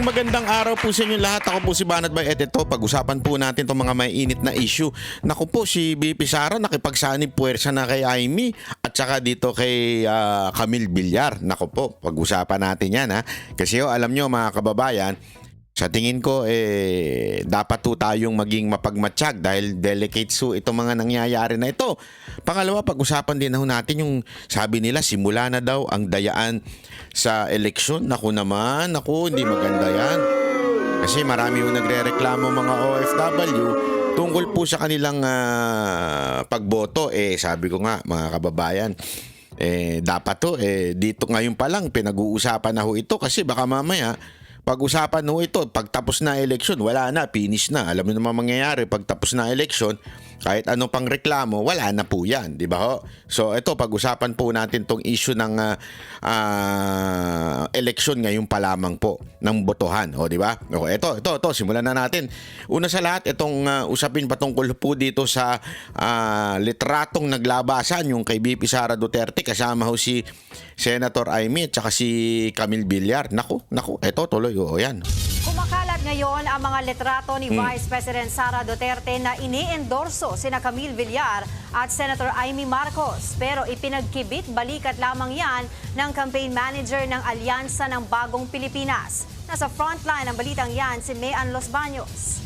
magandang araw po sa inyo lahat. Ako po si Banat Bay at ito, pag-usapan po natin itong mga may init na issue. Naku po, si BP Sara nakipagsanib puwersa na kay Amy at saka dito kay Camille Villar. Naku po, pag-usapan natin yan ha. Kasi alam nyo mga kababayan, sa tingin ko, dapat po tayong maging mapagmatsyag dahil delicate so itong mga nangyayari na ito. Pangalawa, pag-usapan din natin yung sabi nila, simula na daw ang dayaan sa eleksyon. Naku naman, naku, hindi maganda yan. Kasi marami yung nagre-reklamo mga OFW tungkol po sa kanilang pagboto. Sabi ko nga, mga kababayan, dapat to, dito ngayon pa lang, pinag-uusapan na ho ito kasi baka mamaya, pag-usapan ho ito, pagtapos na eleksyon, wala na, finish na. Alam mo naman mangyayari, pagtapos na eleksyon, kahit ano pang reklamo, wala na po yan, di ba ho? So ito, pag-usapan po natin tong issue ng eleksyon ngayon pa lamang po, ng botohan, o di ba? O, ito, simulan na natin. Una sa lahat, itong usapin patungkol po dito sa litratong naglabasan, yung kay BP Sara Duterte, kasama ho si Senator Amy at saka si Camille Villar. Naku, ito tuloy, yan. Kumakalat ngayon ang mga litrato ni Vice President Sara Duterte na ini-endorso sina Camille Villar at Senator Amy Marcos. Pero ipinagkibit balikat lamang yan ng campaign manager ng Alyansa ng Bagong Pilipinas. Nasa frontline ng balitang yan si Mayan Los Baños.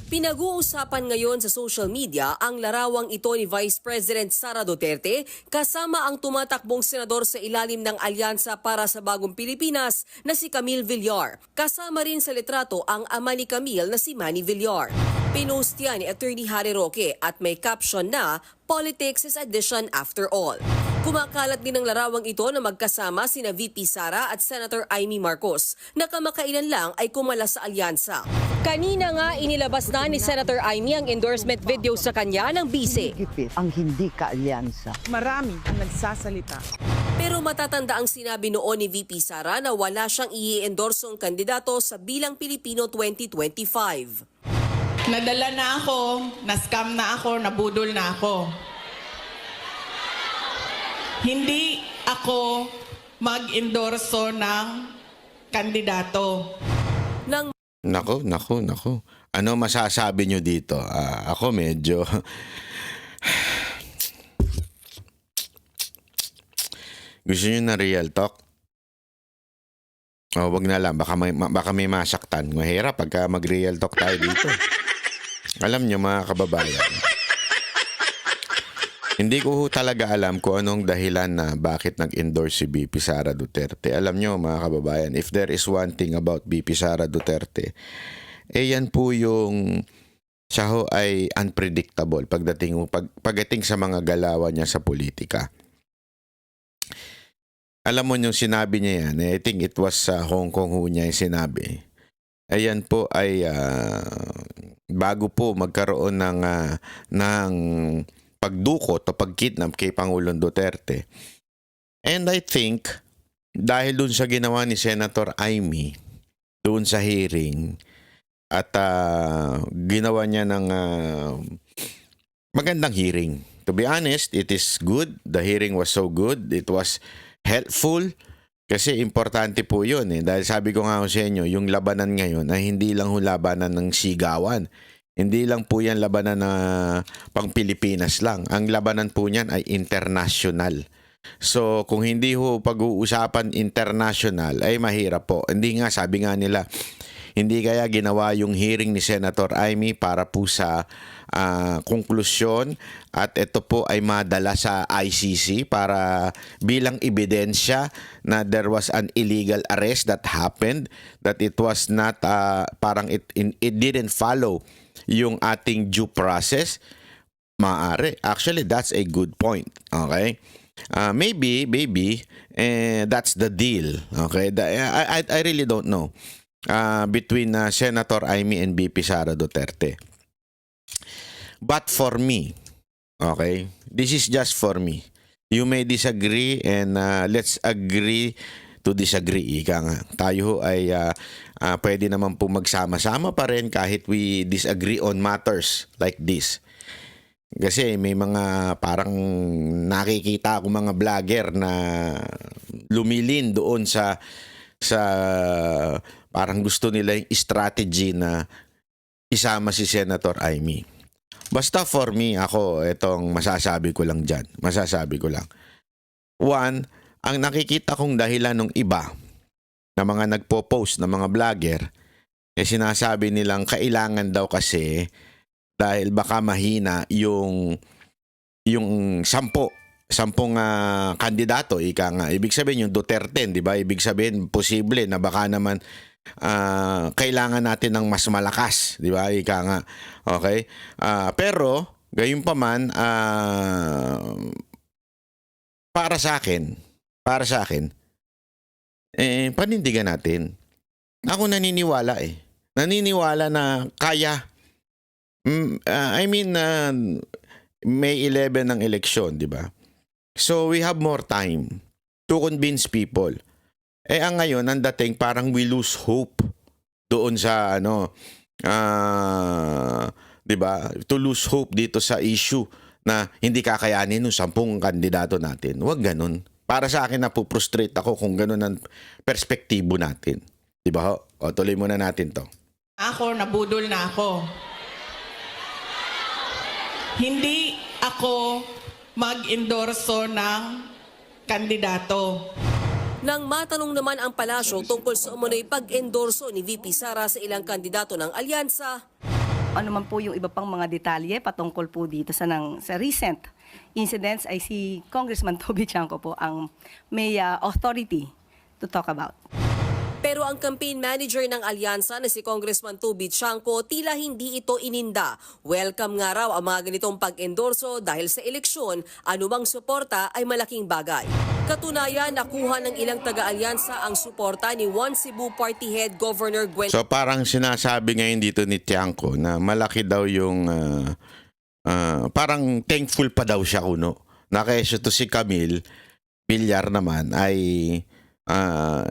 Pinag-uusapan ngayon sa social media ang larawang ito ni Vice President Sara Duterte kasama ang tumatakbong senador sa ilalim ng Alyansa para sa Bagong Pilipinas na si Camille Villar. Kasama rin sa litrato ang ama ni Camille na si Manny Villar. Pinost yan ni Attorney Harry Roque at may caption na "Politics is addition after all." Kumakalat din ang larawang ito na magkasama sina VP Sara at Senator Amy Marcos na kamakailan lang ay kumala sa alyansa. Kanina nga inilabas na ni Senator Amy ang endorsement video sa kanya ng bise. Higpit ang hindi kaalyansa. Marami ang nagsasalita. Pero matatanda ang sinabi noon ni VP Sara na wala siyang i-endorsong kandidato sa Bilang Pilipino 2025. Nadala na ako, na-scam na ako, nabudol na ako. Hindi ako mag-endorso ng kandidato. Naku. Ano masasabi nyo dito? Ako medyo... Gusto nyo na real talk? Wag na lang. Baka may masaktan. Mahirap pagka mag-real talk tayo dito. Alam nyo mga kababayan, hindi ko talaga alam kung anong dahilan na bakit nag-endorse si BP Sara Duterte. Alam nyo mga kababayan, if there is one thing about BP Sara Duterte, yan po yung siya ho ay unpredictable pagdating sa mga galawan niya sa politika. Alam mo yung sinabi niya yan, I think it was sa Hong Kong ho niya yung sinabi. Ayan po ay bago po magkaroon ng pagdukot o pagkidnap kay Pangulong Duterte. And I think, dahil dun sa ginawa ni Senator Amy, dun sa hearing, at ginawa niya ng magandang hearing. To be honest, it is good. The hearing was so good. It was helpful. Kasi importante po yun Dahil sabi ko nga sa inyo, yung labanan ngayon ay hindi lang labanan ng sigawan. Hindi lang po yan labanan na pang Pilipinas lang. Ang labanan po niyan ay international. So kung hindi ho pag-uusapan international ay mahirap po. Hindi nga, sabi nga nila, hindi kaya ginawa yung hearing ni Senator Amy para po sa konklusyon at ito po ay madala sa ICC para bilang ebidensya na there was an illegal arrest that happened, that it was not parang it didn't follow yung ating due process. Maaari. Actually, that's a good point. Okay? Maybe, that's the deal. Okay? I really don't know between Senator Amy and BP Sara Duterte. But for me, okay, this is just for me. You may disagree and let's agree to disagree. Ika nga. Tayo ay pwede naman po magsama-sama pa rin kahit we disagree on matters like this. Kasi may mga parang nakikita ako mga vlogger na lumilin doon sa sa parang gusto nila yung strategy na isama si Senator Amy. Basta for me, ako, itong masasabi ko lang dyan. Masasabi ko lang. One, ang nakikita kong dahilan ng iba na mga nagpo-post na mga vlogger, sinasabi nilang kailangan daw kasi dahil baka mahina yung sampung kandidato, ika nga. Ibig sabihin yung Duterte, di ba? Ibig sabihin posible na baka naman kailangan natin ng mas malakas, di ba? Ika nga. Okay? Pero gayunpaman para sa akin, panindigan natin. Ako naniniwala Naniniwala na kaya. May 11 ng eleksyon, di ba? So we have more time to convince people. Ang ngayon, ang dating parang we lose hope doon sa di ba? To lose hope dito sa issue na hindi kakayanin ng 10 kandidato natin. Huwag ganun. Para sa akin, napuprostrate ako kung ganun ang perspektibo natin. Di ba? O, tuloy muna natin to. Ako, nabudol na ako. Hindi ako mag-endorso ng kandidato. Nang matanong naman ang palasyo tungkol sa umunoy pag-endorso ni VP Sara sa ilang kandidato ng alyansa, ano man po yung iba pang mga detalye patungkol po dito sa recent incidents ay si Congressman Toby Chanco po ang may authority to talk about. pero ang campaign manager ng alyansa na si Congressman Toby Chanco tila hindi ito ininda. Welcome nga raw ang mga ganitong pag-endorso dahil sa eleksyon, anumang suporta ay malaking bagay. Katunayan, nakuha ng ilang taga-alyansa ang suporta ni One Cebu Party Head Governor Gwen. So parang sinasabi ngayon dito ni Tiangco na malaki daw yung parang thankful pa daw siya kuno. Na kaysa to si Camille Villar naman ay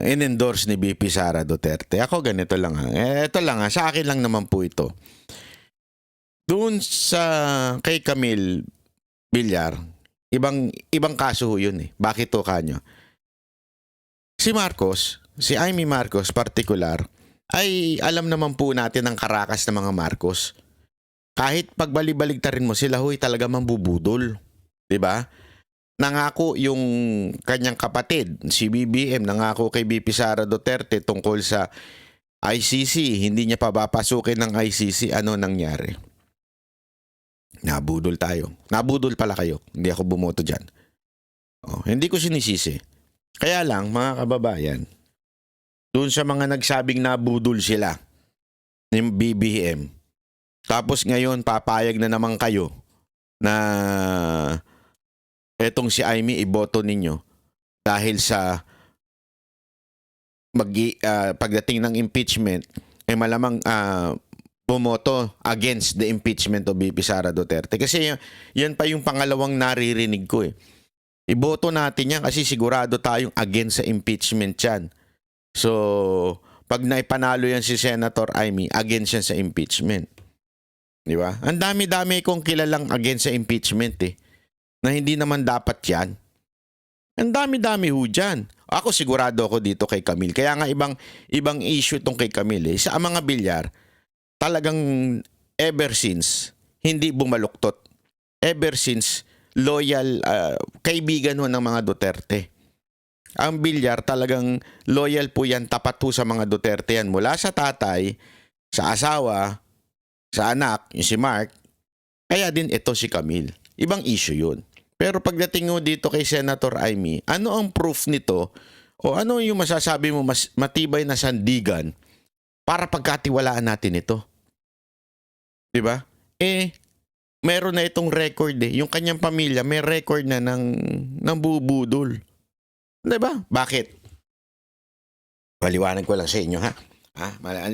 in-endorse ni VP Sara Duterte. Ako ganito lang ito lang sa akin lang naman po ito. Doon sa kay Camille Villar, ibang kaso yun Bakit to kanyo? Si Marcos, si Amy Marcos particular, ay alam naman po natin ang karakas ng mga Marcos. Kahit pagbalibaligtarin mo sila talaga mambubudol. 'Di ba? Nangako yung kanyang kapatid, si BBM, nangako kay VP Sara Duterte tungkol sa ICC. Hindi niya papapasukin ng ICC. Ano nangyari? Nabudol tayo. Nabudol pala kayo. Hindi ako bumoto dyan. Hindi ko sinisisi. Kaya lang, mga kababayan, doon sa mga nagsabing nabudol sila ng BBM, tapos ngayon papayag na naman kayo na etong si Amy iboto ninyo dahil sa pagdating ng impeachment malamang bumoto against the impeachment of VP Sara Duterte. Kasi yan pa yung pangalawang naririnig ko Iboto natin yan kasi sigurado tayong against sa impeachment yan. So, pag naipanalo yan si Senator Amy, against yan sa impeachment. Di ba? Ang dami-dami kong kilalang against sa impeachment na hindi naman dapat yan. Ang dami-dami dyan. Ako sigurado ako dito kay Camille. Kaya nga ibang issue tong kay Camille. Sa mga Villar, talagang ever since, hindi bumaluktot. Ever since, loyal, kaibigan ng mga Duterte. Ang Villar talagang loyal po yan, tapat po sa mga Duterte yan. Mula sa tatay, sa asawa, sa anak, yung si Mark, kaya din ito si Camille. Ibang issue yun. Pero pagdating mo dito kay Senator Amy, ano ang proof nito o ano yung masasabi mo mas matibay na sandigan para pagkatiwalaan natin ito? Diba? Meron na itong record Yung kanyang pamilya may record na ng bubudol. Diba? Bakit? Paliwanag ko lang sa inyo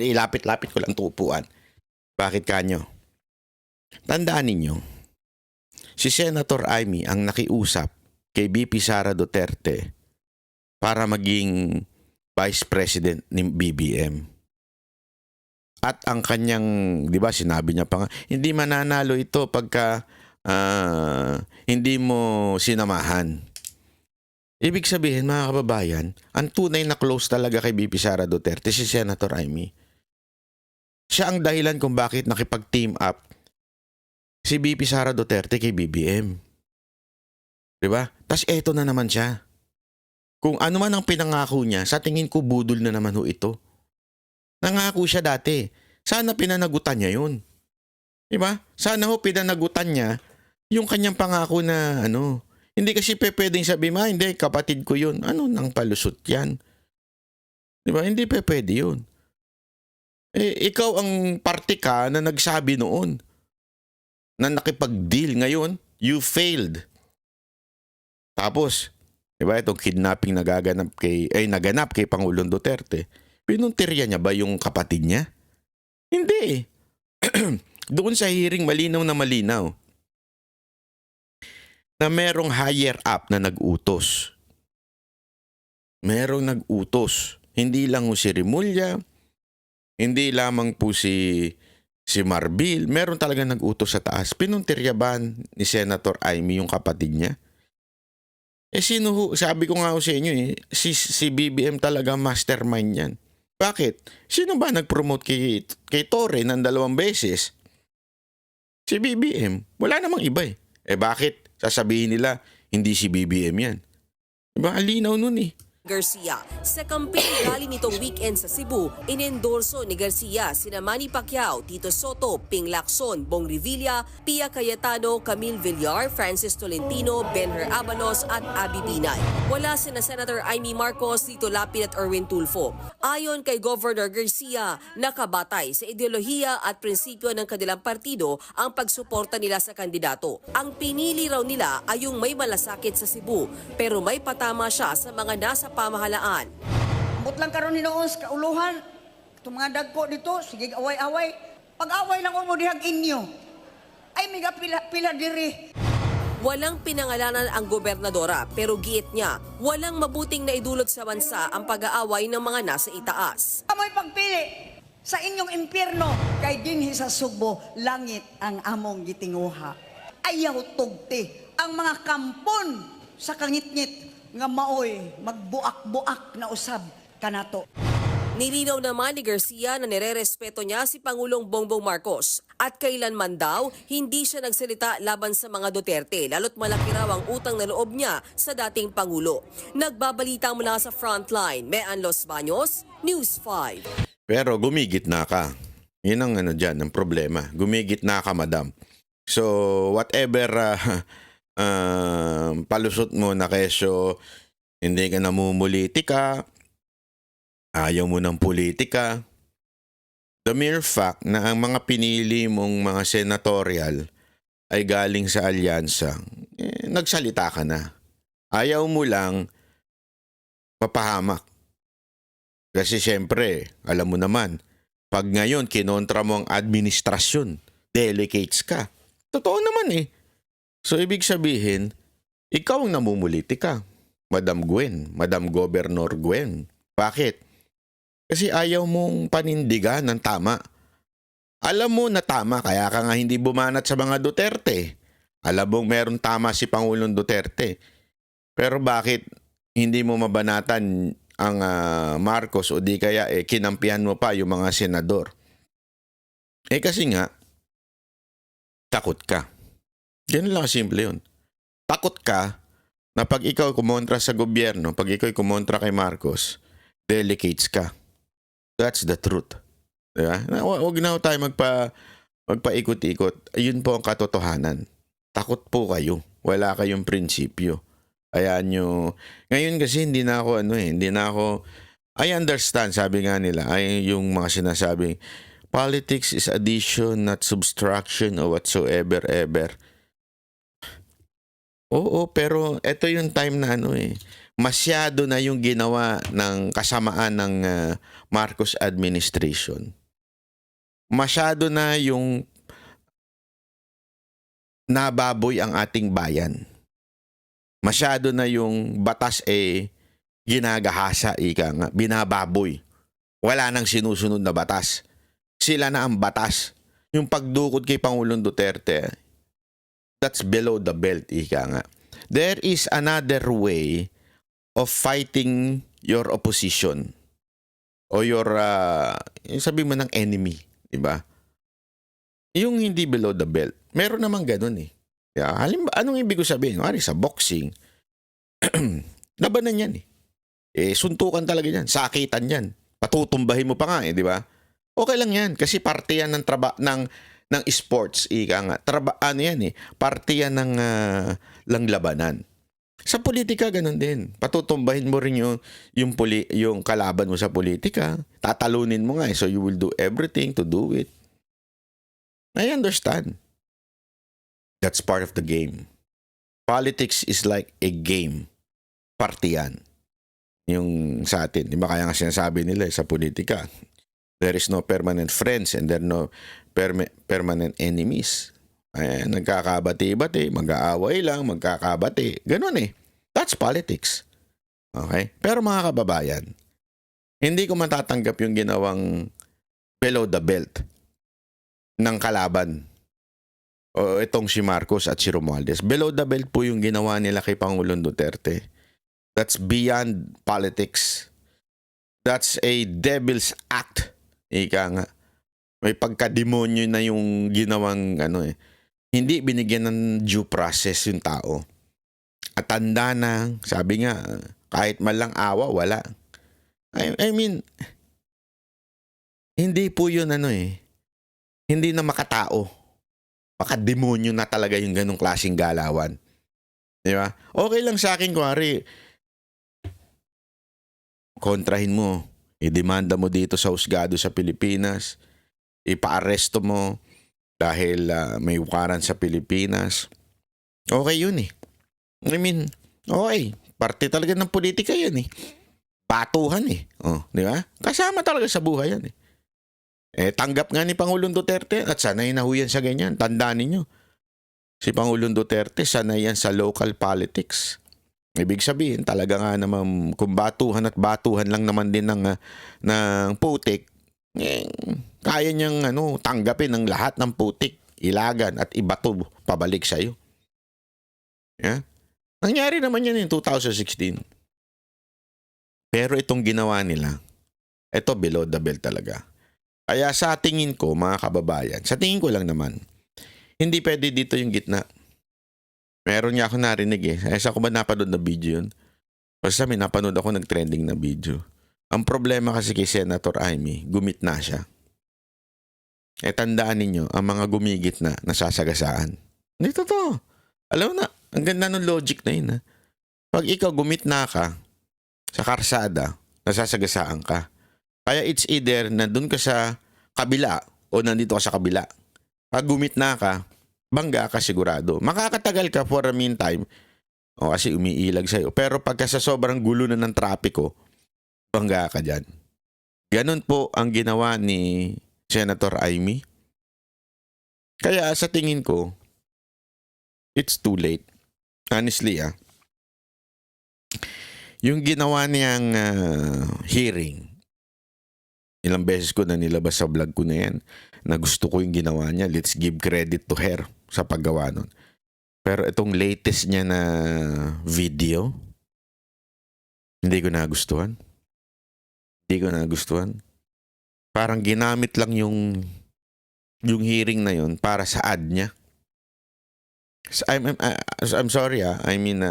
ilapit-lapit ko lang tupuan. Bakit kanyo? Tandaan ninyo, si Senator Amy ang nakiusap kay VP Sara Duterte para maging Vice President ni BBM. At ang kanyang, di ba, sinabi niya pa nga, hindi mananalo ito pagka hindi mo sinamahan. Ibig sabihin, mga kababayan, ang tunay na close talaga kay BP Sara Duterte si Senator Amy. Siya ang dahilan kung bakit nakipag-team up si BP Sara Duterte kay BBM. Diba? Tas eto na naman siya. Kung ano man ang pinangako niya, sa tingin ko budol na naman ho ito. Nangako siya dati. Sana pinanagutan niya yun. Diba? Sana ho pinanagutan niya yung kanyang pangako na ano. Hindi kasi pwedeng sabihin, hindi, kapatid ko yun. Ano nang palusot yan? Diba? Hindi pwede yun. Ikaw ang party ka na nagsabi noon na nakipag-deal. Ngayon, you failed. Tapos, diba, itong kidnapping naganap kay Pangulong Duterte, pinuntirya niya ba yung kapatid niya? Hindi. Doon sa hearing, malinaw na merong higher up na nag-utos. Merong nag-utos. Hindi lang po si Rimulya, hindi lamang po si Marbil, meron talaga nag-utos sa taas. Pinuntirya ba ni Senator Amy yung kapatid niya? Sino ho? Sabi ko nga ho sa inyo si BBM talaga mastermind yan. Bakit? Sino ba nag-promote kay Torre ng 2 beses? Si BBM. Wala namang iba bakit? Sasabihin nila, hindi si BBM yan. Diba? Alinaw nun Garcia. Sa campaign rally nitong weekend sa Cebu, inendorso ni Garcia sina Manny Pacquiao, Tito Soto, Ping Lacson, Bong Revilla, Pia Cayetano, Camille Villar, Francis Tolentino, Benher Abanos at Abby Binay. Wala sina Senator Amy Marcos, Tito Lapid at Erwin Tulfo. Ayon kay Governor Garcia, nakabatay sa ideolohiya at prinsipyo ng kanilang partido ang pagsuporta nila sa kandidato. Ang pinili raw nila ay yung may malasakit sa Cebu, pero may patama siya sa mga nasa pamahalaan. Ambot lang karon hinoon sa kauluhan. Itong mga dagko dito, sige away-away. Pag-away lang mo dihag inyo. Ay, miga pila diri. Walang pinangalanan ang gobernadora pero giit niya, walang mabuting naidulot sa bansa ang pag-aaway ng mga nasa itaas. Amoy pagpili sa inyong impyerno kay dinhi sa Sugbo, langit ang among gitinguha. Ayaw tugti ang mga kampon sa kangitngit nga maoy magbuak-buak na usab kanato. Nilinaw naman ni Garcia na nirerespeto niya si Pangulong Bongbong Marcos at kailanman daw hindi siya nagsalita laban sa mga Duterte lalo't malaki raw ang utang na loob niya sa dating Pangulo. Nagbabalita mula sa Frontline, Mean Los Baños, News 5. Pero gumigit na ka. Yun ang dyan, ang problema. Gumigit na ka, madam. So, whatever palusot mo na kesyo, hindi ka namumulitika, ayaw mo ng politika. The mere fact na ang mga pinili mong mga senatorial ay galing sa alyansa, nagsalita ka na. Ayaw mo lang mapahamak. Kasi siyempre, alam mo naman, pag ngayon kinontra mo ang administrasyon, delegates ka. Totoo naman So, ibig sabihin, ikaw ang namumulitika, Madam Gwen, Madam Governor Gwen. Bakit? Kasi ayaw mong panindigan ng tama. Alam mo na tama, kaya ka nga hindi bumanat sa mga Duterte. Alam mong meron tama si Pangulong Duterte. Pero bakit hindi mo mabanatan ang Marcos o di kaya kinampihan mo pa yung mga senador? Kasi nga, takot ka. Ganun lang simple yun. Takot ka na pag ikaw kumontra sa gobyerno, pag ikaw kumontra kay Marcos, delegates ka. That's the truth. Diba? Huwag na tayo magpaikot-ikot. Ayun po ang katotohanan. Takot po kayo. Wala kayong prinsipyo. Ayan nyo. Ngayon kasi hindi na ako, I understand, sabi nga nila, ay yung mga sinasabing, politics is addition, not subtraction or whatsoever, ever. Oo, pero ito yung time na masyado na yung ginawa ng kasamaan ng Marcos administration. Masyado na yung nababoy ang ating bayan. Masyado na yung batas ginagahasa, binababoy. Wala nang sinusunod na batas. Sila na ang batas. Yung pagdukot kay Pangulong Duterte, that's below the belt, There is another way of fighting your opposition o your yung sabi mo ng enemy, di ba? Yung hindi below the belt. Meron namang ganun eh. Yeah, anong ibig ko sabihin? Mari sa boxing, labanan yan eh. Suntukan talaga yan, sakitan yan. Patutumbahin mo pa nga eh, di ba? Okay lang yan kasi parte yan ng sports, ika nga. Ano yan eh, parte yan ng labanan. Sa politika, ganun din. Patutumbahin mo rin yung kalaban mo sa politika. Tatalunin mo nga eh. So you will do everything to do it. I understand. That's part of the game. Politics is like a game. Party yan. Yung sa atin. Di ba kaya nga sinasabi nila sa politika, there is no permanent friends and there are no permanent enemies. Nagkakabati-bati, mag-aaway lang, magkakabati. Ganun eh. That's politics. Okay? Pero mga kababayan, hindi ko matatanggap yung ginawang below the belt ng kalaban o itong si Marcos at si Romualdez. Below the belt po yung ginawa nila kay Pangulong Duterte. That's beyond politics. That's a devil's act. Ika nga. May pagkademonyo na yung ginawang hindi binigyan ng due process yung tao. At tanda na, sabi nga, kahit man lang awa, wala. I mean, hindi po yun hindi na makatao. Makademonyo na talaga yung ganong klaseng galawan. Di ba? Okay lang sa akin, kuwari, kontrahin mo, idemanda mo dito sa husgado sa Pilipinas, ipaaresto mo, dahil may ukaran sa Pilipinas. Okay yun eh. I mean, okay. Parte talaga ng politika yan eh. Batuhan eh. Oh, di ba? Kasama talaga sa buhay yan eh. Tanggap nga ni Pangulong Duterte at sanay na ho yan sa ganyan. Tandaan ninyo. Si Pangulong Duterte sanay yan sa local politics. Ibig sabihin, talaga nga naman kung batuhan at batuhan lang naman din ng putik, kaya niyang tanggapin ang lahat ng putik, ilagan at ibato pabalik sa iyo. Yeah? Nangyari naman yan in 2016. Pero itong ginawa nila, ito below the belt talaga. Kaya sa tingin ko, mga kababayan, sa tingin ko lang naman, hindi pwede dito yung gitna. Meron nga ako narinig eh. Saan ko ba napanood na video yun? Basta may napanood ako nag-trending na video. Ang problema kasi kay Senator Amy, gumit na siya. Tandaan ninyo, ang mga gumigit na nasasagasaan. Hindi totoo. Alam mo na, ang ganda ng logic na yun. Ha? Pag ikaw gumit na ka sa karsada, nasasagasaan ka. Kaya it's either nandun ka sa kabila o nandito ka sa kabila. Pag gumit na ka, bangga ka sigurado. Makakatagal ka for a meantime o kasi umiilag sa'yo. Pero pagka sa sobrang gulo na ng trapiko, bangga ka dyan. Ganun po ang ginawa ni Senator Amy. Kaya sa tingin ko, it's too late. Honestly, yung ginawa niyang hearing, ilang beses ko na nilabas sa vlog ko na yan, na gusto ko yung ginawa niya. Let's give credit to her sa paggawa nun. Pero itong latest niya na video, hindi ko nagustuhan. Parang ginamit lang yung hearing na yun para sa ad niya. I'm sorry I mean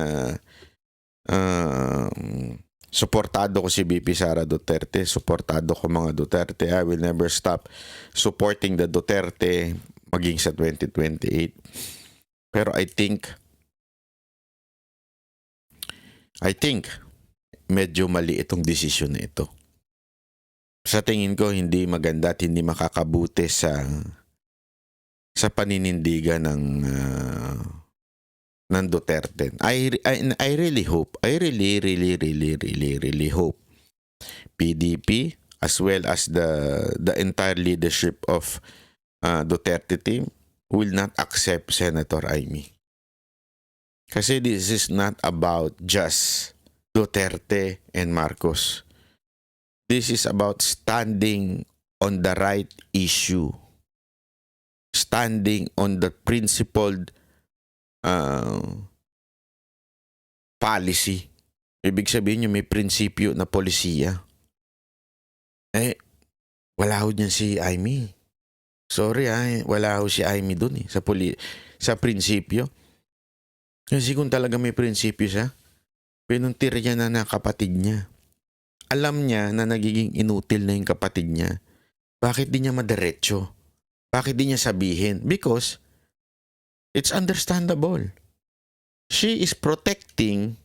suportado ko si BP Sara Duterte, suportado ko mga Duterte. I will never stop supporting the Duterte maging sa 2028. Pero I think medyo mali itong desisyon na ito. Sa tingin ko, hindi maganda at hindi makakabuti sa paninindigan ng Duterte. I really hope, I really hope PDP as well as the entire leadership of Duterte team will not accept Senator Amy. Kasi this is not about just Duterte and Marcos. This is about standing on the right issue. Standing on the principled policy Ibig sabihin nyo may prinsipyo na polisiya. Wala ho dyan si Amy. Sorry wala ho si Amy dun sa prinsipyo. Kasi kung talaga may prinsipyo siya, pinuntir niya na kapatid niya. Alam niya na nagiging inutil na yung kapatid niya. Bakit di niya madiretso? Bakit di niya sabihin? Because it's understandable. She is protecting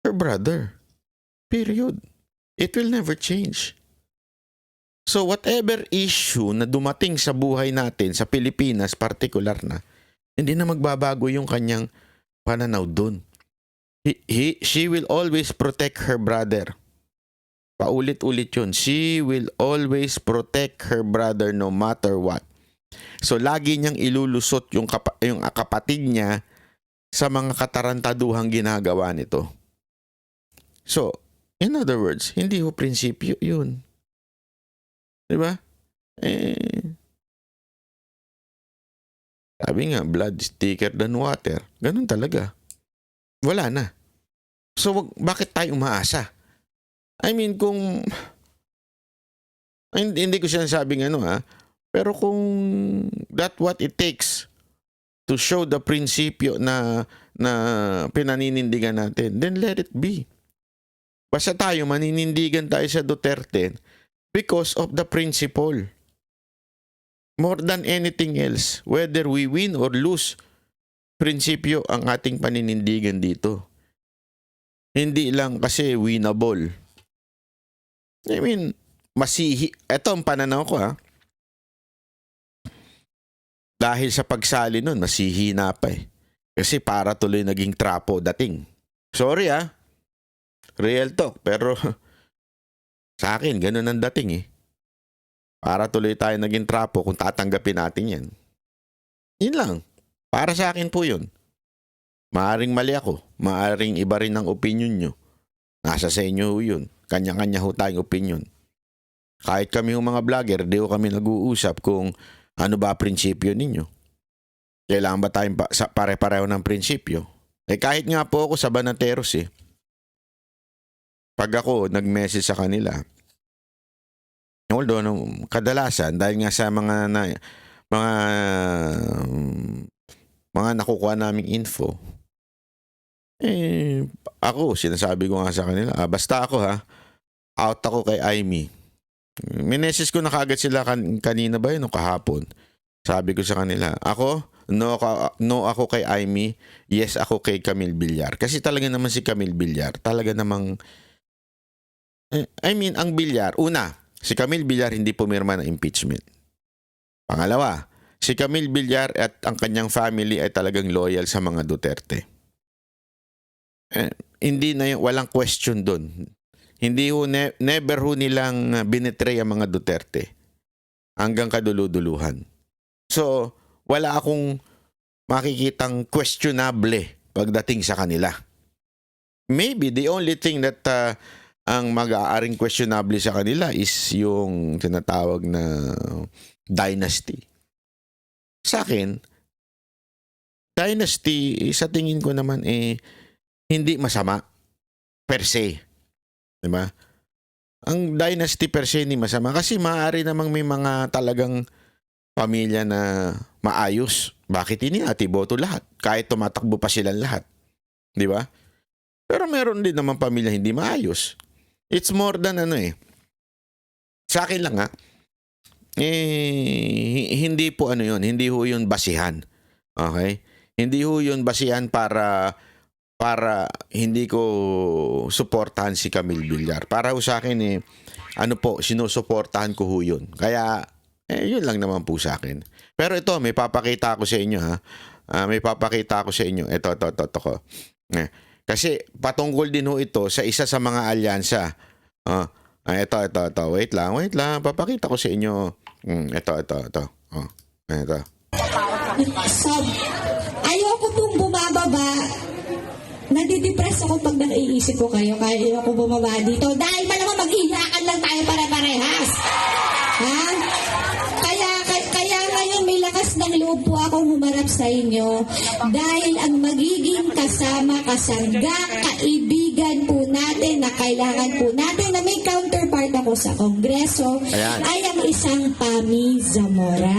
her brother. Period. It will never change. So whatever issue na dumating sa buhay natin sa Pilipinas, particular na, hindi na magbabago yung kanyang pananaw dun. She will always protect her brother. Paulit-ulit yun. She will always protect her brother no matter what. So lagi niyang ilulusot yung kapatid niya sa mga katarantaduhang ginagawa nito. So, in other words, hindi ho prinsipyo yun. Diba? Sabi nga, blood is thicker than water. Ganun talaga. Wala na. So, bakit tayo umaasa? I mean, kung... Hindi ko sinasabing pero kung that what it takes to show the prinsipyo na pinaninindigan natin, then let it be. Basta tayo, maninindigan tayo sa Duterte because of the principle. More than anything else, whether we win or lose, prinsipyo ang ating paninindigan dito. Hindi lang kasi winnable. I mean, ito ang pananaw ko Dahil sa pagsali nun, masihina pa Kasi para tuloy naging trapo dating. Sorry real talk, pero sa akin, ganun ang dating Para tuloy tayo naging trapo kung tatanggapin natin yan. Yun lang. Para sa akin po yun. Maaring mali ako. Maaring iba rin ang opinion nyo. Nasa sa inyo yun. Kanya-kanya ho tayong opinion. Kahit kami yung mga vlogger, di ho kami nag-uusap kung ano ba prinsipyo ninyo. Kailangan ba tayong pare-pareho ng prinsipyo? Kahit nga po ako sa Banateros Pag ako nag-message sa kanila, although kadalasan dahil nga sa mga nakukuha naming info, ako sinasabi ko nga sa kanila, basta ako out ako kay Amy. Minesis ko na kagad sila kanina ba yun o kahapon. Sabi ko sa kanila, no ako kay Amy, yes ako kay Camille Villar. Kasi talaga naman si Camille Villar, talaga namang ang Villar, una, si Camille Villar hindi pumirma ng impeachment. Pangalawa, si Camille Villar at ang kanyang family ay talagang loyal sa mga Duterte. Hindi na walang question doon. Hindi never nilang binetray ang mga Duterte hanggang kaduluduluhan. So, wala akong makikitang questionable pagdating sa kanila. Maybe the only thing that ang mag-aaring questionable sa kanila is yung tinatawag na dynasty. Sa akin, dynasty, sa tingin ko naman hindi masama per se. Diba? Ang dynasty per se hindi masama kasi maaari namang may mga talagang pamilya na maayos. Bakit hindi boto lahat? Kahit tumatakbo pa silang lahat. Diba? Pero meron din naman pamilya hindi maayos. It's more than Sa akin lang hindi po yun. Hindi ho yun basihan. Okay? Hindi ho yun basihan para hindi ko suportahan si Camille Villar. Para ho sa akin sinusuportahan ko ho yun. Kaya yun lang naman po sa akin. Pero ito, may papakita ako sa inyo may papakita ako sa inyo. Ito ko. Kasi patungkol din ho ito sa isa sa mga alyansa. Ito. Wait lang. Papakita ko sa inyo. Ito. Ito. Ayoko pong bumababa. Nadidepress ako pag naiisip ko kayo. Kaya ayoko bumaba dito. Dahil malamang mag-iyakan lang tayo pare-parehas. Kaya ngayon may lakas ng loob po akong humarap sa inyo dahil ang magiging kasama, kasangga, kaibigan po natin na kailangan po natin na may counterpart ako sa Kongreso Ayan. ay ang isang Pami Zamora.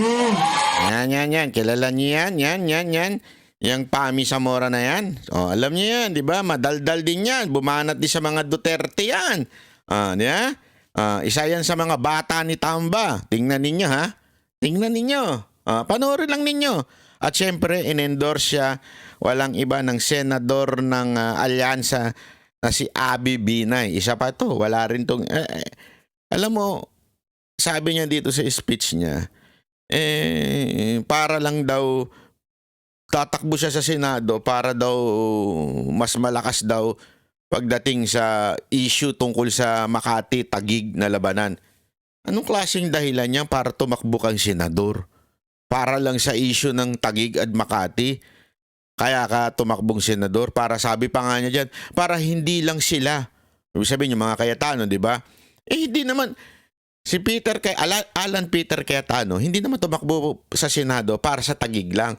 Yan. Kilala niyo yan. Yan. Yang Pami Zamora na yan. Oh, alam niyo yan, di ba? Madaldal din yan. Bumanat din sa mga Duterte yan. Di ba? Isa yan sa mga bata ni Tamba. Tingnan ninyo, ha? Tingnan ninyo. Panoorin lang ninyo. At syempre, in-endorse siya. Walang iba ng senador ng alyansa na si Abby Binay. Isa pa to. Wala rin tong... alam mo, sabi niya dito sa speech niya, para lang daw tatakbo siya sa Senado para daw mas malakas daw pagdating sa issue tungkol sa Makati Taguig na labanan. Anong klaseng dahilan niya para tumakbo kang senador? Para lang sa issue ng Taguig at Makati? Kaya ka tumakbong senador para sabi pa nga niya dyan, para hindi lang sila. Ibig sabihin yung mga Cayetano, di ba? Hindi naman. Si Alan Peter Cayetano, hindi naman tumakbo sa Senado para sa Taguig lang.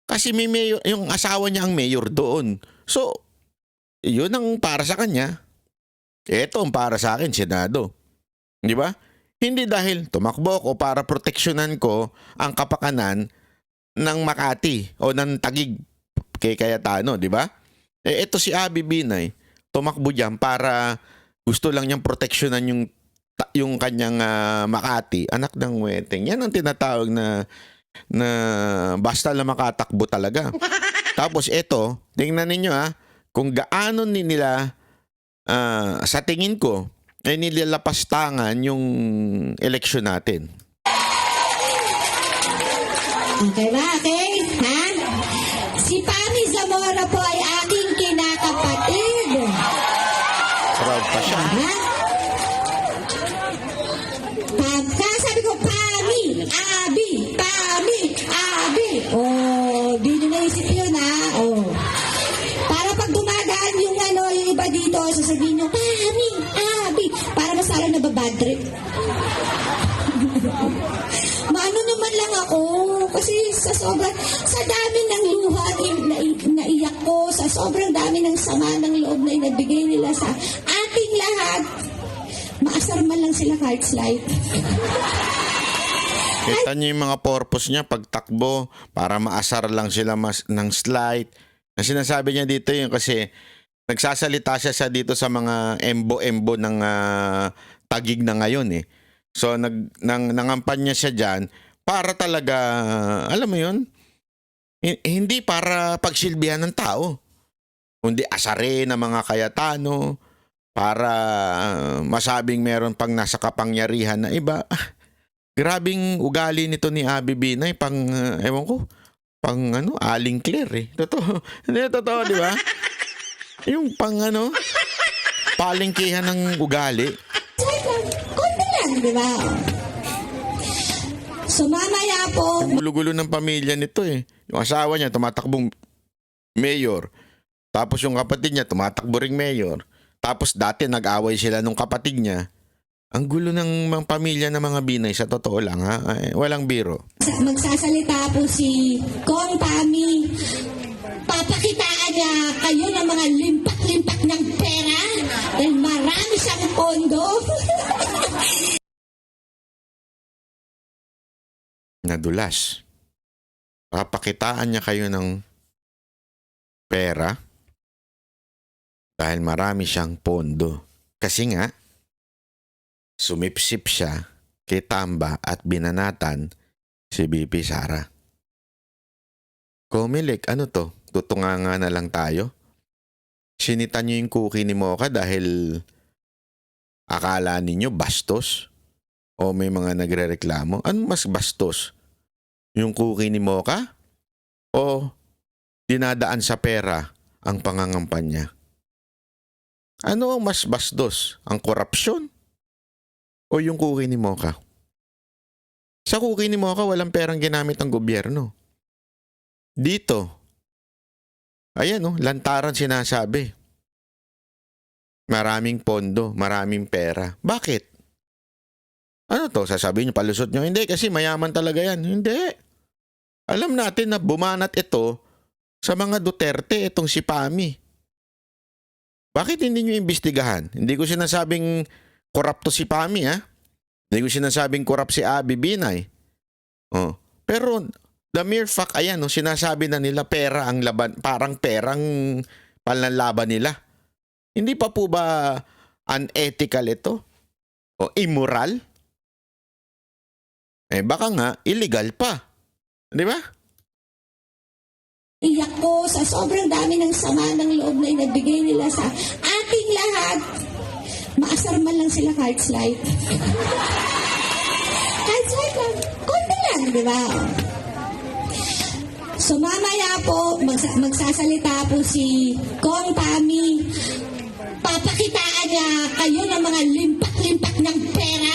Kasi may mayor, yung asawa niya ang mayor doon. So, yun ang para sa kanya. Ito ang para sa akin, Senado. Di ba? Hindi dahil tumakbo ko para proteksyonan ko ang kapakanan ng Makati o ng Taguig kay Cayetano, di ba? Ito si Abby Binay, tumakbo diyan para gusto lang niyang proteksyonan yung kanyang Makati, anak ng weteng. Yan ang tinatawag na basta lang makatakbo talaga. Tapos ito, tingnan ninyo kung gaano nila sa tingin ko ay nilalapastangan yung eleksyon natin. Okay ba? Okay? Ha? Si Pami Zamora po ay aking kinakapatid. Proud pa siya. Ha? Sabi ko, Pami, Abi. Oh, di nyo naisip yun, ha? Oh. Para pag dumadaan yung iba dito, sasabihin nyo, Pami, Abi. Para mas lalo nababad trip. Maano naman lang ako kasi sa dami ng luha naiyak ko, sa sobrang dami ng sama ng loob na inabigay nila sa ating lahat, maasar man lang sila kahit slight. Kita niyo yung mga purpose niya pagtakbo para maasar lang sila ng slight. Ang sinasabi niya dito yun kasi nagsasalita siya dito sa mga embo-embo ng Taguig na ngayon eh. So nangampanya siya diyan para talaga, alam mo yun, hindi para pagsilbihan ng tao. Kundi asarin ng mga Cayetano para masabing meron pang nasa kapangyarihan na iba. Grabing ugali nito ni Abby Binay ewan ko, aling clear eh. Totoo. Hindi, totoo, di ba? Yung palengkehan ng ugali. Konti lang, di ba? So mamaya po, Gulo-gulo ng pamilya nito eh. Yung asawa niya tumatakbong mayor. Tapos yung kapatid niya tumatakbo ring mayor. Tapos dati nag-away sila nung kapatid niya. Ang gulo ng mga pamilya ng mga Binay, sa totoo lang ha. Walang biro. magsasalita po si Kong Pami. Papakitaan niya kayo ng mga limpak-limpak ng pera dahil marami siyang pondo. Nadulas. Papakitaan niya kayo ng pera dahil marami siyang pondo. Kasi nga, sumipsip siya kay Tamba at binanatan si BP Sara. Comelec, ano to? Tutunganga na lang tayo? Sinitan niyo yung cookie ni Mocha dahil akala ninyo bastos? O may mga nagrereklamo? Ano mas bastos? Yung cookie ni Mocha? O dinadaan sa pera ang pangangampanya? Ano ang mas bastos? Ang korupsyon? O yung cookie ni Mocha? Sa cookie ni Mocha, walang perang ginamit ng gobyerno. Dito, ayan lantaran sinasabi. Maraming pondo, maraming pera. Bakit? Ano to? Sasabihin niyo, palusot niyo? Hindi, kasi mayaman talaga yan. Hindi. Alam natin na bumanat ito sa mga Duterte, itong si Pami. Bakit hindi nyo imbestigahan? Hindi ko sinasabing korapto si Pami, ha? Hindi ko sinasabing korap si Abby Binay. Oh. Pero the mere fact, ayan, no, sinasabi na nila pera ang laban, parang perang panlalaban nila. Hindi pa po ba unethical ito? O immoral? Baka nga, illegal pa. Di ba? Iyak ko sa sobrang dami ng sama ng loob na inagbigay nila sa ating lahat. Maasar man lang sila kahit slight. Kahit slight lang. Konti lang, di ba? So mamaya po, magsasalita po si Kong Pami. Papakitaan niya kayo ng mga limpak-limpak ng pera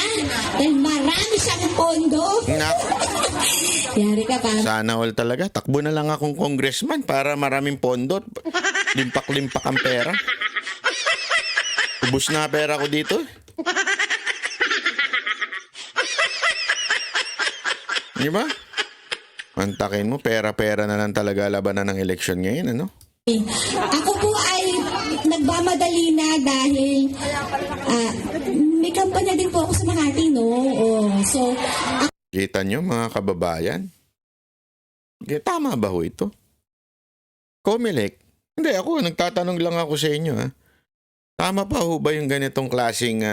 dahil marami siyang pondo. Yari ka pa. Sana all talaga. Takbo na lang akong congressman para maraming pondo. Limpak-limpak ang pera. Ubus na pera ko dito. Di ba? Mantakin mo, pera-pera na lang talaga labanan ng eleksyon ngayon, ano? Ako po ay nagmamadali na dahil may kampanya din po ako sa Makati, no? So, Kita nyo, mga kababayan? Tama ba ho ito? Comelec? Hindi, ako, nagtatanong lang ako sa inyo, ha? Tama pa ho ba yung ganitong klaseng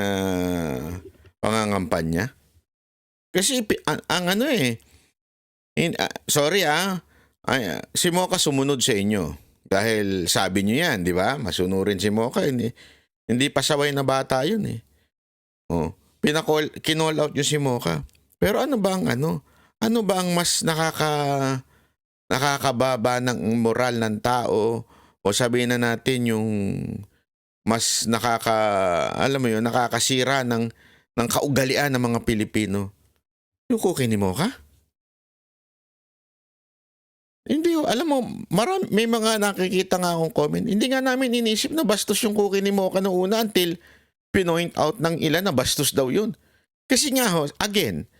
pangangampanya? Kasi, ang ano sorry si Mocha sumunod sa inyo. Dahil sabi nyo yan, di ba? Masunurin si Mocha. Hindi pasaway na bata yun eh. Oh, kinall out yung si Mocha. Pero ano ba ang mas nakakababa ng moral ng tao o sabihin na natin yung mas nakakasira ng kaugalian ng mga Pilipino? Yung cookie ni Mocha? Hindi, alam mo, may mga nakikita nga akong comment. Hindi nga namin inisip na bastos yung cookie ni Mocha noong una until pinoint out ng ilan na bastos daw yun. Kasi nga again,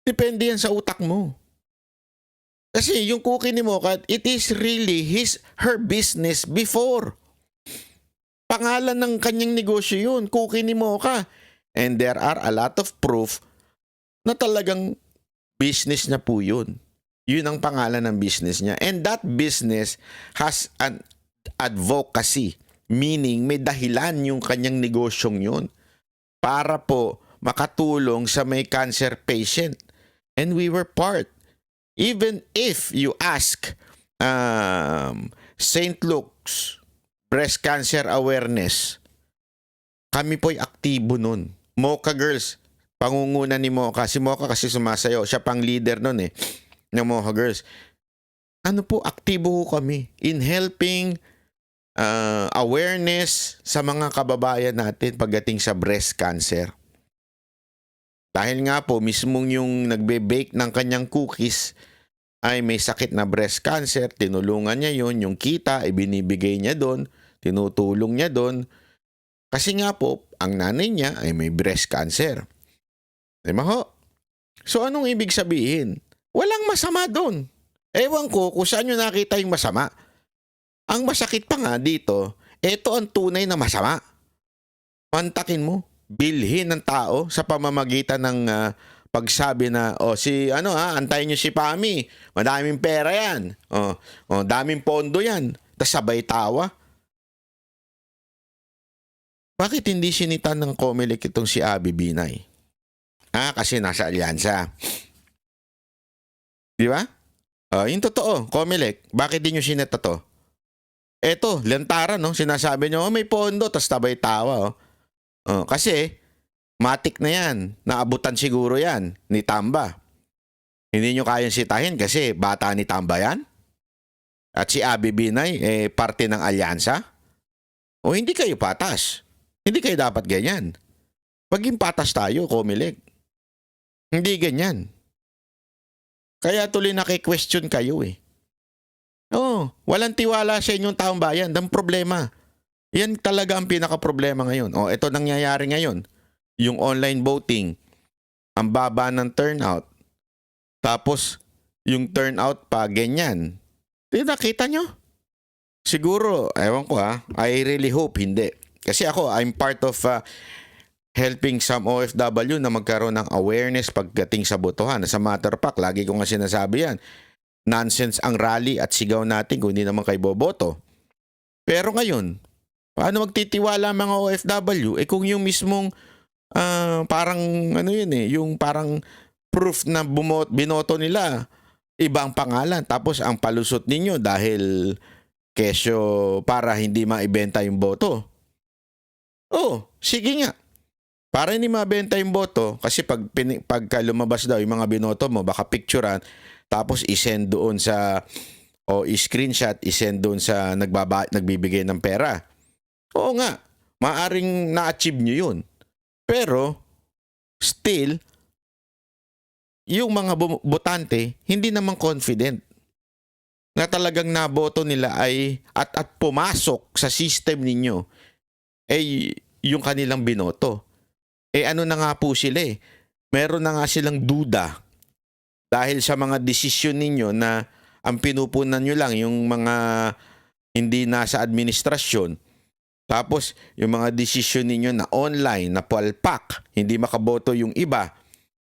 depende yan sa utak mo. Kasi yung cookie ni Mocha, it is really her business before. Pangalan ng kanyang negosyo yun, cookie ni Mocha. And there are a lot of proof na talagang business niya po yun. Yun ang pangalan ng business niya. And that business has an advocacy. Meaning, may dahilan yung kanyang negosyong yun para po makatulong sa may cancer patient. And we were part. Even if you ask St. Luke's Breast Cancer Awareness, kami po'y aktibo nun. Mocha Girls, pangunguna ni Mocha. Si Mocha kasi sumasayaw. Siya pang leader nun eh. Ng Mocha Girls. Ano po, aktibo ho kami in helping awareness sa mga kababayan natin pagdating sa breast cancer. Dahil nga po, mismong yung nagbe-bake ng kanyang cookies ay may sakit na breast cancer, tinulungan niya yun, yung kita ay binibigay niya doon, tinutulong niya doon. Kasi nga po, ang nanay niya ay may breast cancer. Diba ho? So anong ibig sabihin? Walang masama doon. Ewan ko kung saan nyo nakita yung masama. Ang masakit pa nga dito, ito ang tunay na masama. Pantakin mo, bilhin ng tao sa pamamagitan ng pagsabi na, antayin nyo si Pami, madaming pera yan, daming pondo yan, tas sabay tawa. Bakit hindi sinitan ng Comelec itong si Abby Binay? Kasi nasa alyansa. Di ba? Yung totoo, Comelec, bakit di nyo sineta to? Eto, lantaran, no? Sinasabi nyo, may pondo, tas tabay tawa, kasi, matik na yan. Naabutan siguro yan ni Tamba. Hindi nyo kayang sitahin kasi bata ni Tamba yan? At si Abby Binay, parte ng alyansa? O hindi kayo patas? Hindi kayo dapat ganyan. Paging patas tayo, Comelec. Hindi ganyan. Kaya tuloy naki-question kayo eh. Walang tiwala sa inyong taong bayan. Ang problema. Yan talaga ang pinaka-problema ngayon. Ito nangyayari ngayon. Yung online voting. Ang baba ng turnout. Tapos, yung turnout pa ganyan. Nakita nyo? Siguro, ewan ko I really hope hindi. Kasi ako, I'm part of helping some OFW na magkaroon ng awareness pagdating sa botohan. Sa matter of fact, lagi ko nga sinasabi yan, nonsense ang rally at sigaw natin kung hindi naman kayo boboto. Pero ngayon, paano magtitiwala ang mga OFW? Kung yung mismong parang ano yun yung parang proof na binoto nila, ibang pangalan. Tapos ang palusot ninyo dahil kesyo para hindi maibenta yung boto. Oh, sige nga. Para hindi mabenta yung boto, kasi pagka lumabas daw yung mga binoto mo, baka picturean, tapos isend doon sa, o i-screenshot, isend doon sa nagbibigay ng pera. Oo nga, maaring na-achieve nyo yun. Pero, still, yung mga botante, hindi naman confident na talagang naboto nila ay at pumasok sa system ninyo yung kanilang binoto. Ano na nga po sila meron na nga silang duda dahil sa mga desisyon ninyo na ang pinupunan nyo lang yung mga hindi nasa administrasyon. Tapos yung mga desisyon ninyo na online, na palpak, hindi makaboto yung iba.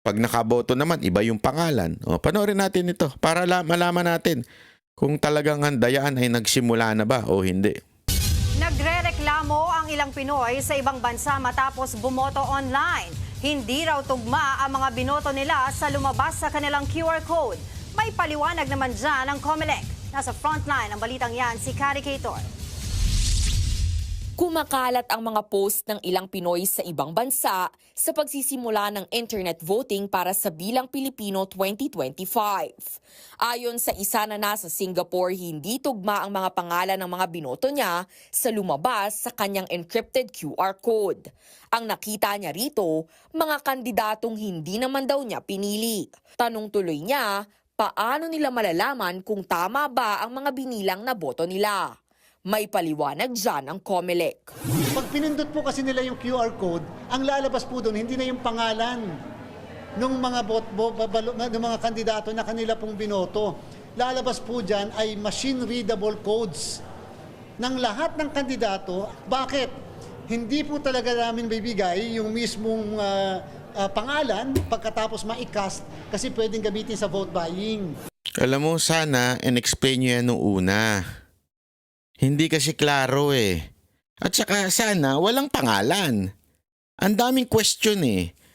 Pag nakaboto naman, iba yung pangalan. Panoorin natin ito para malaman natin kung talagang ang dayaan ay nagsimula na ba o hindi. Nagrereklamo ang ilang Pinoy sa ibang bansa matapos bumoto online. Hindi raw tugma ang mga binoto nila sa lumabas sa kanilang QR code. May paliwanag naman dyan ang COMELEC. Nasa frontline ang balitang yan si Kari Cator. Kumakalat ang mga post ng ilang Pinoy sa ibang bansa sa pagsisimula ng internet voting para sa Bilang Pilipino 2025. Ayon sa isa na nasa Singapore, hindi tugma ang mga pangalan ng mga binoto niya sa lumabas sa kanyang encrypted QR code. Ang nakita niya rito, mga kandidatong hindi naman daw niya pinili. Tanong tuloy niya, paano nila malalaman kung tama ba ang mga binilang na boto nila? May paliwanag dyan ang COMELEC. Pag pinindot po kasi nila yung QR code, ang lalabas po doon, hindi na yung pangalan ng mga kandidato na kanila pong binoto. Lalabas po dyan ay machine-readable codes ng lahat ng kandidato. Bakit? Hindi po talaga namin bibigay yung mismong pangalan pagkatapos ma-cast kasi pwedeng gamitin sa vote buying. Alam mo, sana in-explain nyo yan noong una. Hindi kasi klaro At saka sana walang pangalan. Ang daming question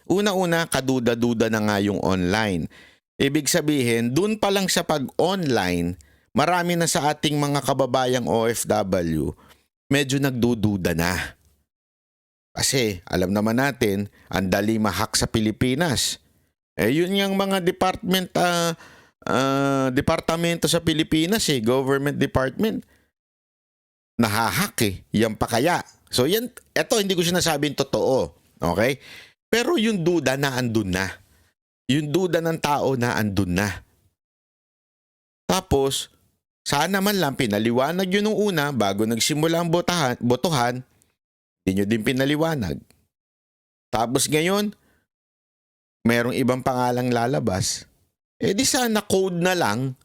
Una-una, kaduda-duda na nga yung online. Ibig sabihin, dun pa lang sa pag-online, marami na sa ating mga kababayang OFW, medyo nagdududa na. Kasi alam naman natin, ang dali ma-hack sa Pilipinas. Yun yung mga departamento sa Pilipinas government department. Nahahak yan pa kaya. So yan, eto hindi ko sinasabing totoo. Okay? Pero yung duda na andun na. Yung duda ng tao na andun na. Tapos, sana man lang pinaliwanag yun nung una bago nagsimula ang botohan, hindi nyo din pinaliwanag. Tapos ngayon, merong ibang pangalang lalabas. Di sana code na lang.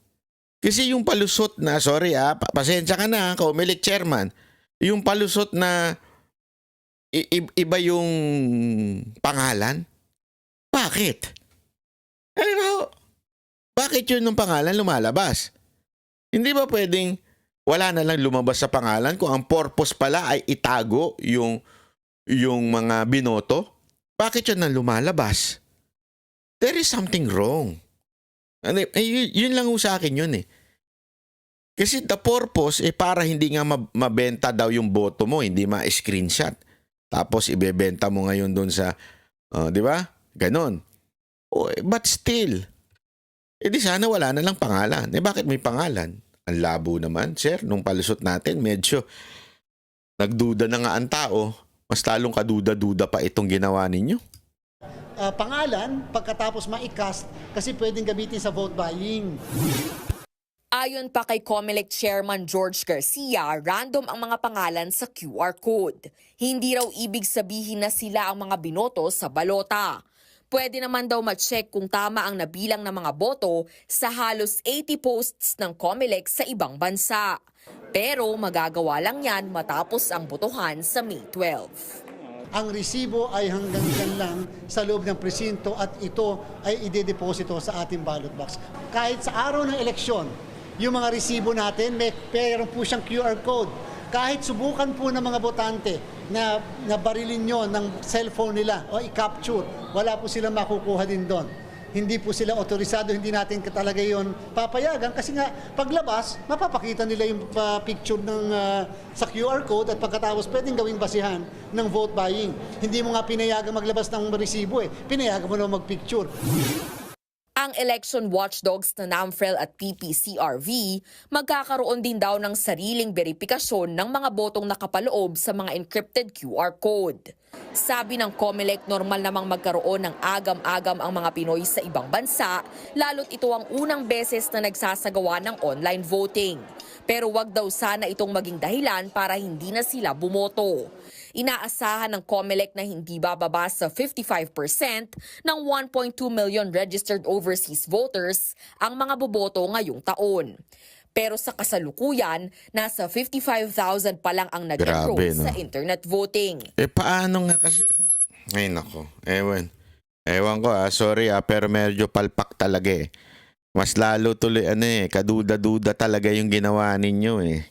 Kasi yung palusot na, sorry pasensya ka na, COMELEC chairman, yung palusot na iba yung pangalan, bakit? Bakit yun yung pangalan lumalabas? Hindi ba pwedeng wala na lang lumabas sa pangalan kung ang purpose pala ay itago yung mga binoto? Bakit yun na lumalabas? There is something wrong. Yun lang sa akin yun Kasi the purpose para hindi nga mabenta daw yung boto mo, hindi ma-screenshot. Tapos ibebenta mo ngayon doon sa, di ba? Ganon. But still, di sana wala na lang pangalan. Bakit may pangalan? Ang labo naman, sir. Nung palusot natin, medyo nagduda na nga ang tao. Mas talong kaduda-duda pa itong ginawa ninyo. Pangalan pagkatapos ma-cast kasi pwedeng gamitin sa vote buying. Ayon pa kay COMELEC Chairman George Garcia, random ang mga pangalan sa QR code. Hindi raw ibig sabihin na sila ang mga binoto sa balota. Pwede naman daw ma-check kung tama ang nabilang ng mga boto sa halos 80 posts ng COMELEC sa ibang bansa. Pero magagawa lang yan matapos ang botohan sa May 12. Ang resibo ay hanggang dyan lang sa loob ng presinto at ito ay idedeposito sa ating ballot box. Kahit sa araw ng eleksyon, yung mga resibo natin, meron po siyang QR code. Kahit subukan po ng mga botante na barilin nyo ng cellphone nila o i-capture, wala po silang makukuha din doon. Hindi po sila otorisado, hindi natin talaga yon papayagan kasi nga paglabas, mapapakita nila yung picture sa QR code at pagkatapos pwedeng gawing basihan ng vote buying. Hindi mo nga pinayagan maglabas ng resibo pinayagan mo na magpicture. Ang election watchdogs na NAMFREL at PPCRV magkakaroon din daw ng sariling beripikasyon ng mga botong nakapaloob sa mga encrypted QR code. Sabi ng COMELEC, normal namang magkaroon ng agam-agam ang mga Pinoy sa ibang bansa, lalo't ito ang unang beses na nagsasagawa ng online voting. Pero wag daw sana itong maging dahilan para hindi na sila bumoto. Inaasahan ng COMELEC na hindi bababa sa 55% ng 1.2 million registered overseas voters ang mga boboto ngayong taon. Pero sa kasalukuyan, nasa 55,000 pa lang ang nag-enroll Grabe, no? sa internet voting. Paano nga kasi? Ay, nako. Ewan ko sorry pero medyo palpak talaga Mas lalo tuloy kaduda-duda talaga yung ginawa ninyo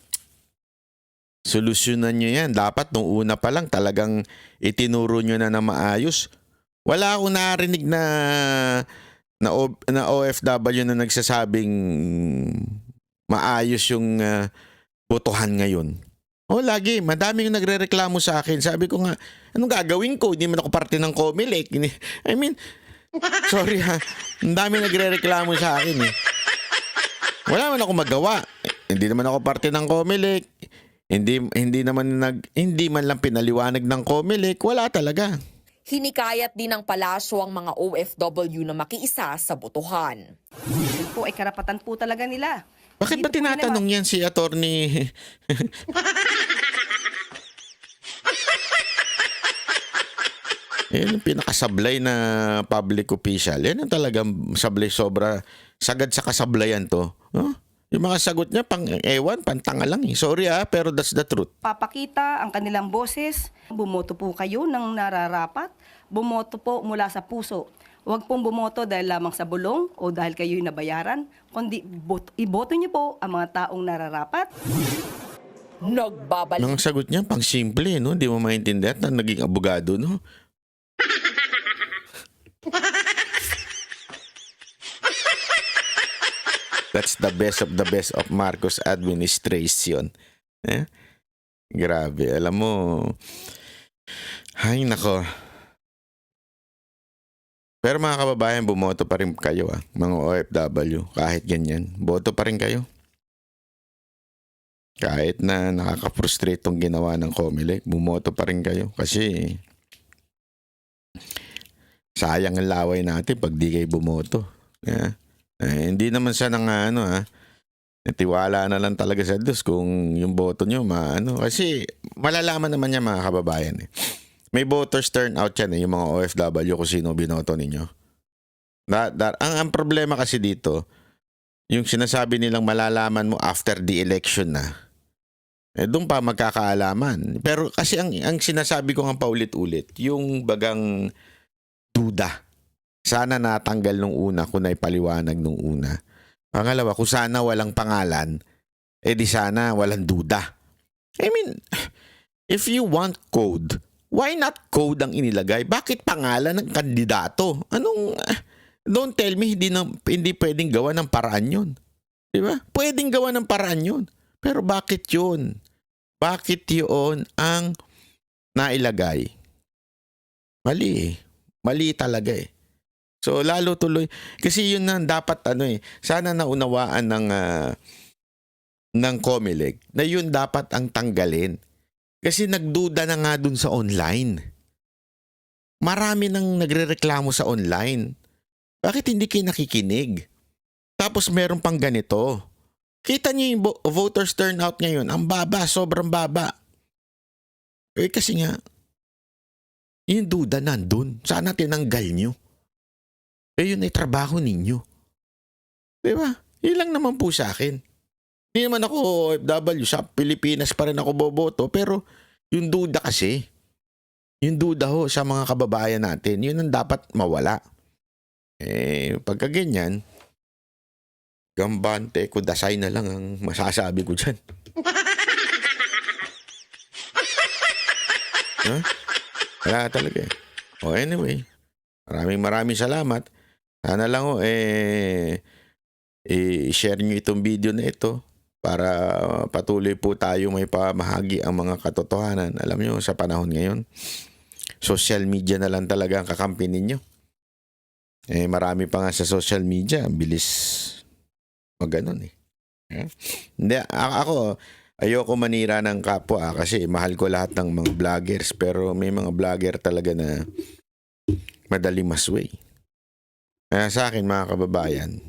Solusyonan nyo yan. Dapat nung una pa lang talagang itinuro nyo na maayos. Wala akong narinig na OFW na nagsasabing maayos yung botohan ngayon. Lagi. Madaming nagrereklamo sa akin. Sabi ko nga, anong gagawin ko? Hindi man ako parte ng COMELEC. I mean, sorry ang dami nagrereklamo sa akin Wala man ako magawa. Hindi naman ako parte ng COMELEC. Hindi man lang pinaliwanag ng COMELEC, wala talaga. Hinikayat din ng palasyo ang mga OFW na makiisa sa botohan. Yun po ay karapatan po talaga nila. Bakit ba Dito po tinatanong yan si attorney? Yan ang pinakasablay na public official. Yan ang talagang sablay sobra. Sagad sa kasablayan to. Yung mga sagot niya, pantanga lang Sorry pero that's the truth. Papakita ang kanilang boses. Bumoto po kayo ng nararapat. Bumoto po mula sa puso. Huwag pong bumoto dahil lamang sa bulong o dahil kayo'y nabayaran, kundi iboto niyo po ang mga taong nararapat. Nagbabalik Ang sagot niya, pang simple, no? Hindi mo maintindihan na naging abogado, no? That's the best of Marcos administration. Grabe. Alam mo, ay nako. Pero mga kababayan, bumoto pa rin kayo mga OFW. Kahit ganyan, boto pa rin kayo. Kahit na nakaka-frustrate tong ginawa ng COMELEC, bumoto pa rin kayo. Kasi sayang ang laway natin pag di kayo bumoto. Hindi naman siya ng natiwala na lang talaga sa Diyos kung yung boto nyo kasi malalaman naman niya mga kababayan May voters turnout yan yung mga OFW kung sino binoto ninyo. Ang problema kasi dito, yung sinasabi nilang malalaman mo after the election na, doon pa magkakaalaman. Pero kasi ang sinasabi ko nga paulit-ulit, yung bagang duda. Sana natanggal nung una kung naipaliwanag nung una. Pangalawa, kung sana walang pangalan, di sana walang duda. I mean, if you want code, why not code ang inilagay? Bakit pangalan ng kandidato? Don't tell me hindi pwedeng gawa ng paraan yun. Diba? Pwedeng gawa ng paraan yun. Pero bakit yun? Bakit yun ang nailagay? Mali Mali talaga So lalo tuloy kasi yun na dapat sana naunawaan ng COMELEC na yun dapat ang tanggalin. Kasi nagduda na nga dun sa online. Marami nang nagrereklamo sa online. Bakit hindi kayo nakikinig? Tapos meron pang ganito. Kita niyo yung voters turnout ngayon, ang baba, sobrang baba. Kasi nga yung duda nandun. Sana tinanggal nyo. Eh yun ay trabaho ninyo. Di ba? Yun lang naman po sa akin. Hindi naman ako OFW, sa Pilipinas pa rin ako boboto, pero yung duda kasi, yung duda ho sa mga kababayan natin, yun ang dapat mawala. Eh, pagka ganyan, gambante, kudasay na lang ang masasabi ko dyan. Huh? Wala talaga eh. Oh, anyway, maraming salamat. Sana lang i-share nyo itong video na ito para patuloy po tayo may pamahagi ang mga katotohanan. Alam nyo, sa panahon ngayon, social media na lang talaga ang kakampi ninyo. Eh, marami pa nga sa social media. Ang bilis maganon eh. Hindi, ako, ayoko manira ng kapwa kasi mahal ko lahat ng mga vloggers. Pero may mga vlogger talaga na madali masway. Kaya sa akin, mga kababayan,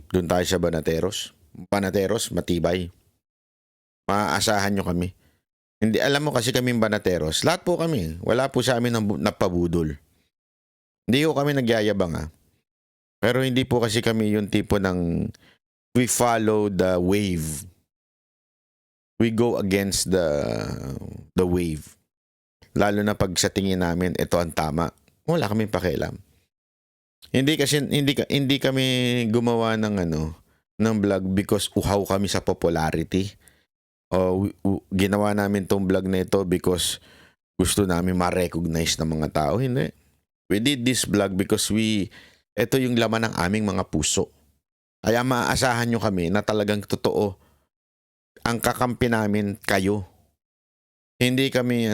doon tayo sa Banateros. Banateros, matibay. Maaasahan nyo kami. Hindi, alam mo kasi kaming Banateros, lahat po kami, wala po sa amin napabudol. Hindi ko kami nagyayabang Pero hindi po kasi kami yung tipo ng we follow the wave. We go against the wave. Lalo na pag sa tingin namin, ito ang tama. Wala kaming pakialam. Hindi kami gumawa ng vlog because uhaw kami sa popularity. O ginawa namin tong vlog na ito because gusto namin ma-recognize ng mga tao. Hindi. We did this vlog because ito yung laman ng aming mga puso. Kaya maaasahan nyo kami na talagang totoo ang kakampi namin kayo. Hindi kami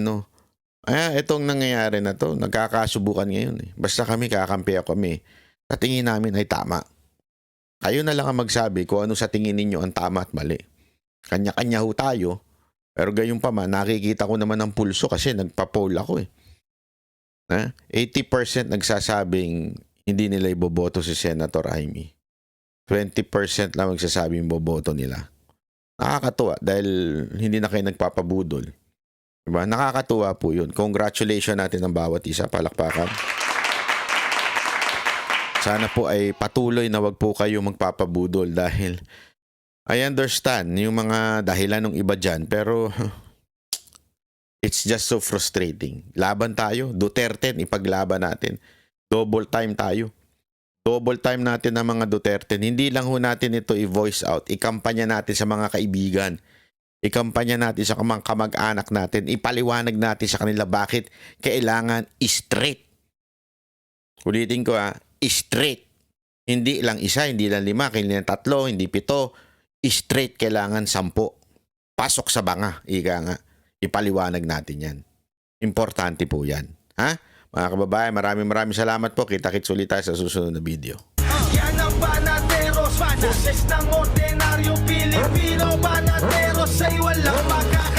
itong nangyayari na to, nagkakasubukan ngayon eh. Basta kami kakampi kami. Sa tingin namin ay tama. Kayo na lang ang magsabi kung ano sa tingin ninyo ang tama at mali. Kanya-kanya ho tayo. Pero gayon pa man, nakikita ko naman ang pulso kasi nagpa-poll ako eh. 80% nagsasabing hindi nila iboboto si Senator Amy. 20% lang magsasabing boboto nila. Nakakatuwa dahil hindi na kayo nagpapabudol. Diba? Nakakatuwa po yun. Congratulations natin ang bawat isa. Palakpakan. Sana po ay patuloy na wag po kayo magpapabudol dahil I understand yung mga dahilan ng iba dyan pero it's just so frustrating. Laban tayo. Duterte, ipaglaban natin. Double time tayo. Double time natin ang mga Duterte. Hindi lang ho natin ito i-voice out. Ikampanya natin sa mga kaibigan. Ikampanya natin sa mga kamag-anak natin. Ipaliwanag natin sa kanila bakit kailangan straight. Ulitin ko straight. Hindi lang isa, hindi lang 5, hindi lang 3, hindi 7. Straight kailangan 10. Pasok sa banga. Ika nga. Ipaliwanag natin yan. Importante po yan. Ha? Mga kababayan, maraming salamat po. Kita-kits ulit tayo sa susunod na video. Yan ang Banateros, boses ng ordinaryo Pilipino. Banateros ay walang makaka